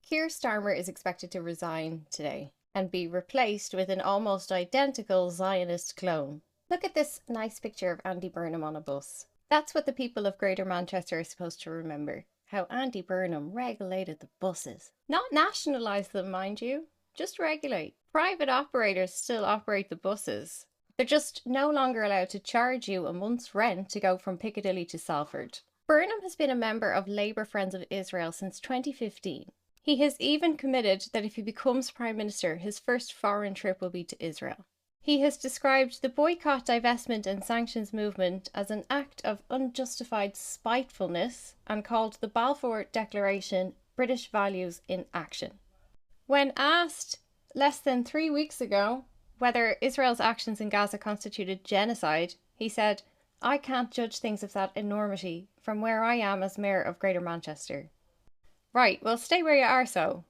Keir Starmer is expected to resign today and be replaced with an almost identical Zionist clone. Look at this nice picture of Andy Burnham on a bus. That's what the people of Greater Manchester are supposed to remember. How Andy Burnham regulated the buses. Not nationalise them, mind you. Just regulate. Private operators still operate the buses. They're just no longer allowed to charge you a month's rent to go from Piccadilly to Salford. Burnham has been a member of Labour Friends of Israel since 2015. He has even committed that if he becomes Prime Minister, his first foreign trip will be to Israel. He has described the boycott, divestment and sanctions movement as an act of unjustified spitefulness and called the Balfour Declaration British values in action. When asked less than 3 weeks ago whether Israel's actions in Gaza constituted genocide, he said, "I can't judge things of that enormity from where I am as Mayor of Greater Manchester." Right, well, stay where you are, so.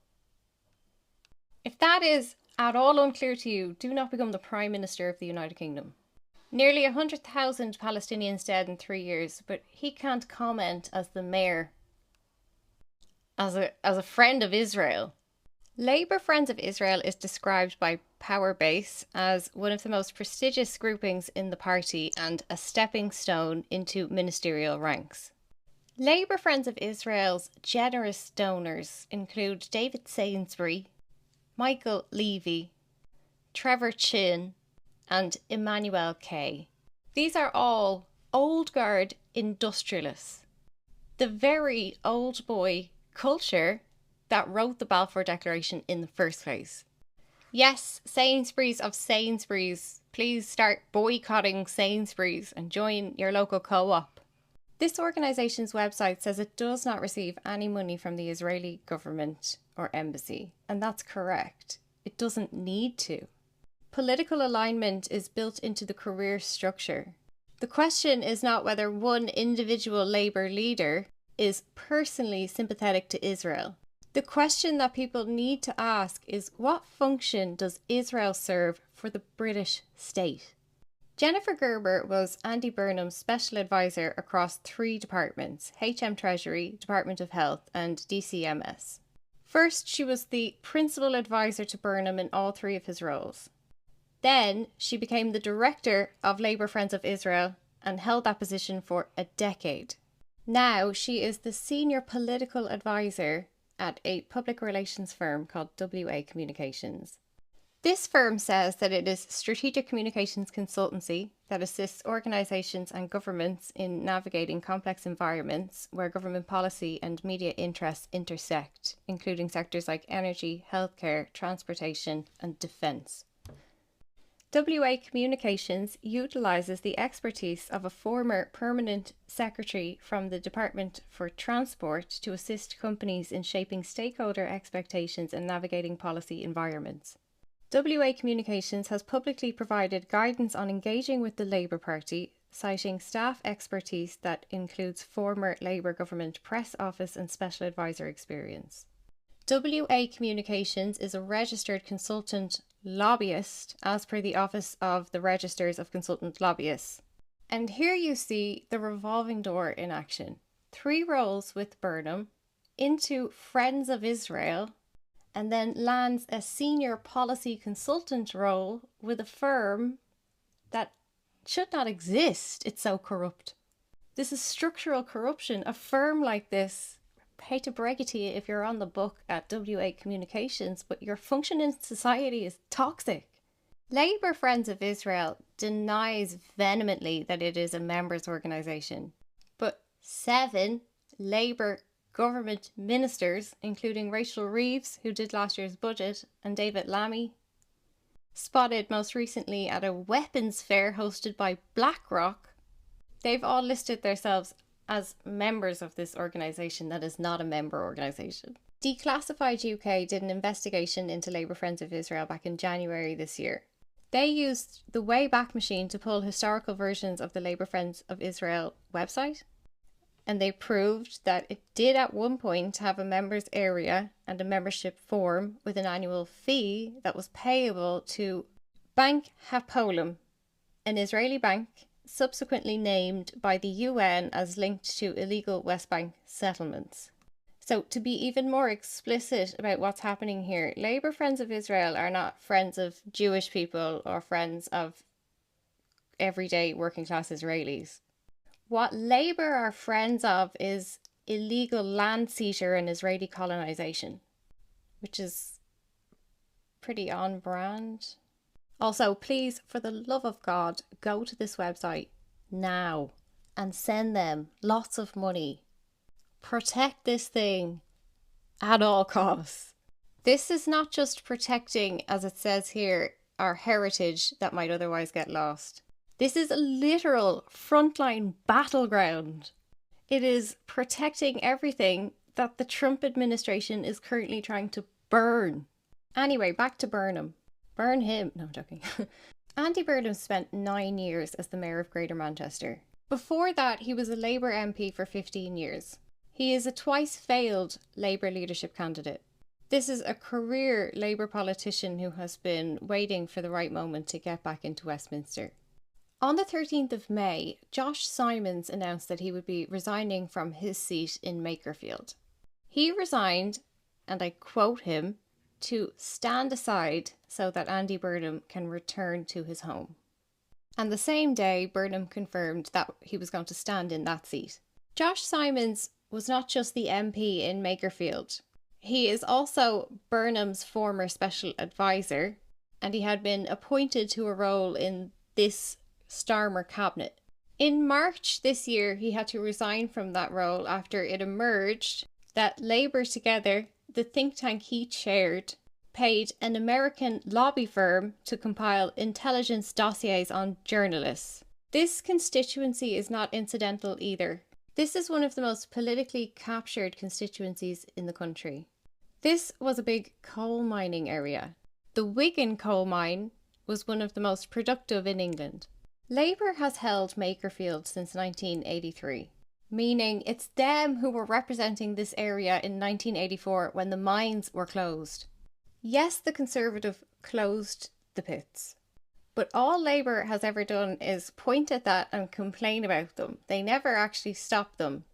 If that is at all unclear to you, do not become the Prime Minister of the United Kingdom. Nearly 100,000 Palestinians dead in 3 years, but he can't comment as the mayor, as a friend of Israel. Labour Friends of Israel is described by Power Base as one of the most prestigious groupings in the party and a stepping stone into ministerial ranks. Labour Friends of Israel's generous donors include David Sainsbury, Michael Levy, Trevor Chin, and Emmanuel Kay. These are all old guard industrialists. The very old boy culture that wrote the Balfour Declaration in the first place. Yes, Sainsbury's of Sainsbury's, please start boycotting Sainsbury's and join your local co-op. This organisation's website says it does not receive any money from the Israeli government or embassy, and that's correct. It doesn't need to. Political alignment is built into the career structure. The question is not whether one individual Labour leader is personally sympathetic to Israel. The question that people need to ask is, what function does Israel serve for the British state? Jennifer Gerber was Andy Burnham's special advisor across 3 departments: HM Treasury, Department of Health and DCMS. First, she was the principal advisor to Burnham in all 3 of his roles. Then she became the director of Labour Friends of Israel and held that position for a decade. Now she is the senior political advisor at a public relations firm called WA Communications. This firm says that it is strategic communications consultancy that assists organisations and governments in navigating complex environments where government policy and media interests intersect, including sectors like energy, healthcare, transportation and defence. WA Communications utilises the expertise of a former permanent secretary from the Department for Transport to assist companies in shaping stakeholder expectations and navigating policy environments. WA Communications has publicly provided guidance on engaging with the Labour Party, citing staff expertise that includes former Labour government press office and special advisor experience. WA Communications is a registered consultant lobbyist as per the Office of the Registers of Consultant Lobbyists. And here you see the revolving door in action. 3 roles with Burnham, into Friends of Israel, and then lands a senior policy consultant role with a firm that should not exist. It's so corrupt. This is structural corruption. A firm like this, I hate to break it to you if you're on the book at WA Communications, but your function in society is toxic. Labour Friends of Israel denies vehemently that it is a members' organisation, but 7 Labour government ministers, including Rachel Reeves, who did last year's budget, and David Lammy, spotted most recently at a weapons fair hosted by BlackRock, they've all listed themselves as members of this organisation that is not a member organisation. Declassified UK did an investigation into Labour Friends of Israel back in January this year. They used the Wayback Machine to pull historical versions of the Labour Friends of Israel website, and they proved that it did at one point have a members area and a membership form with an annual fee that was payable to Bank Hapoalim, an Israeli bank subsequently named by the UN as linked to illegal West Bank settlements. So to be even more explicit about what's happening here, Labour Friends of Israel are not friends of Jewish people or friends of everyday working class Israelis. What Labour are friends of is illegal land seizure and Israeli colonization, which is pretty on brand. Also, please, for the love of God, go to this website now and send them lots of money. Protect this thing at all costs. This is not just protecting, as it says here, our heritage that might otherwise get lost. This is a literal frontline battleground. It is protecting everything that the Trump administration is currently trying to burn. Anyway, back to Burnham. Burn him. No, I'm joking. Andy Burnham spent 9 years as the Mayor of Greater Manchester. Before that, he was a Labour MP for 15 years. He is a twice failed Labour leadership candidate. This is a career Labour politician who has been waiting for the right moment to get back into Westminster. On the 13th of May, Josh Simons announced that he would be resigning from his seat in Makerfield. He resigned, and I quote him, to stand aside so that Andy Burnham can return to his home. And the same day, Burnham confirmed that he was going to stand in that seat. Josh Simons was not just the MP in Makerfield. He is also Burnham's former special advisor, and he had been appointed to a role in this Starmer cabinet. In March this year, he had to resign from that role after it emerged that Labour Together, the think tank he chaired, paid an American lobby firm to compile intelligence dossiers on journalists. This constituency is not incidental either. This is one of the most politically captured constituencies in the country. This was a big coal mining area. The Wigan coal mine was one of the most productive in England. Labour has held Makerfield since 1983, meaning it's them who were representing this area in 1984 when the mines were closed. Yes, the Conservative closed the pits, but all Labour has ever done is point at that and complain about them. They never actually stopped them.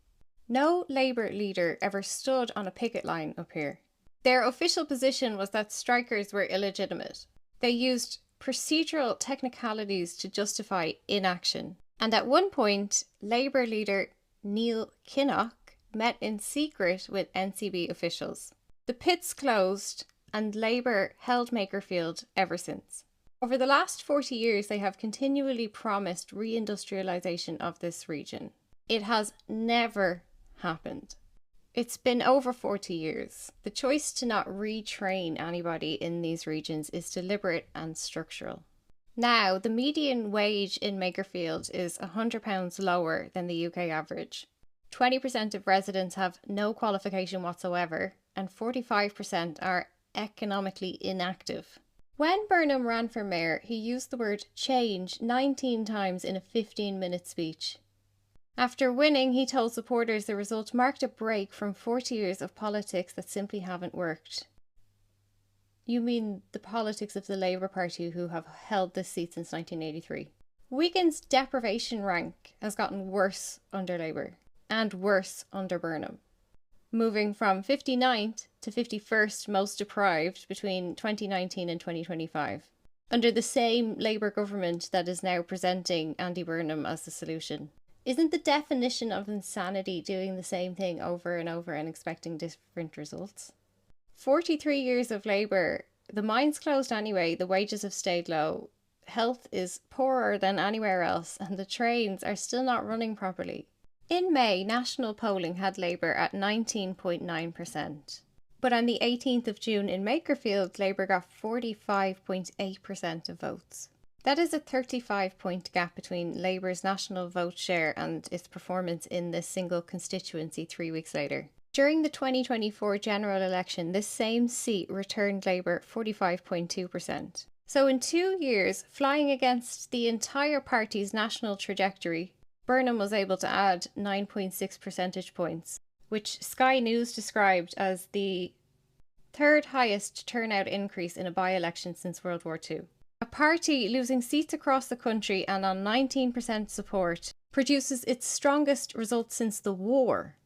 No Labour leader ever stood on a picket line up here. Their official position was that strikers were illegitimate. They used procedural technicalities to justify inaction. And at one point, Labour leader Neil Kinnock met in secret with NCB officials. The pits closed and Labour held Makerfield ever since. Over the last 40 years, they have continually promised reindustrialisation of this region. It has never happened. It's been over 40 years. The choice to not retrain anybody in these regions is deliberate and structural. Now, the median wage in Makerfield is £100 lower than the UK average. 20% of residents have no qualification whatsoever, and 45% are economically inactive. When Burnham ran for mayor, he used the word change 19 times in a 15-minute speech. After winning, he told supporters the result marked a break from 40 years of politics that simply haven't worked. You mean the politics of the Labour Party, who have held this seat since 1983. Wigan's deprivation rank has gotten worse under Labour, and worse under Burnham, moving from 59th to 51st most deprived between 2019 and 2025, under the same Labour government that is now presenting Andy Burnham as the solution. Isn't the definition of insanity doing the same thing over and over and expecting different results? 43 years of Labour, the mines closed anyway, the wages have stayed low, health is poorer than anywhere else, and the trains are still not running properly. In May, national polling had Labour at 19.9%. But on the 18th of June in Makerfield, Labour got 45.8% of votes. That is a 35-point gap between Labour's national vote share and its performance in this single constituency 3 weeks later. During the 2024 general election, this same seat returned Labour 45.2%. So in 2 years, flying against the entire party's national trajectory, Burnham was able to add 9.6 percentage points, which Sky News described as the third highest turnout increase in a by-election since World War II. A party losing seats across the country and on 19% support produces its strongest results since the war.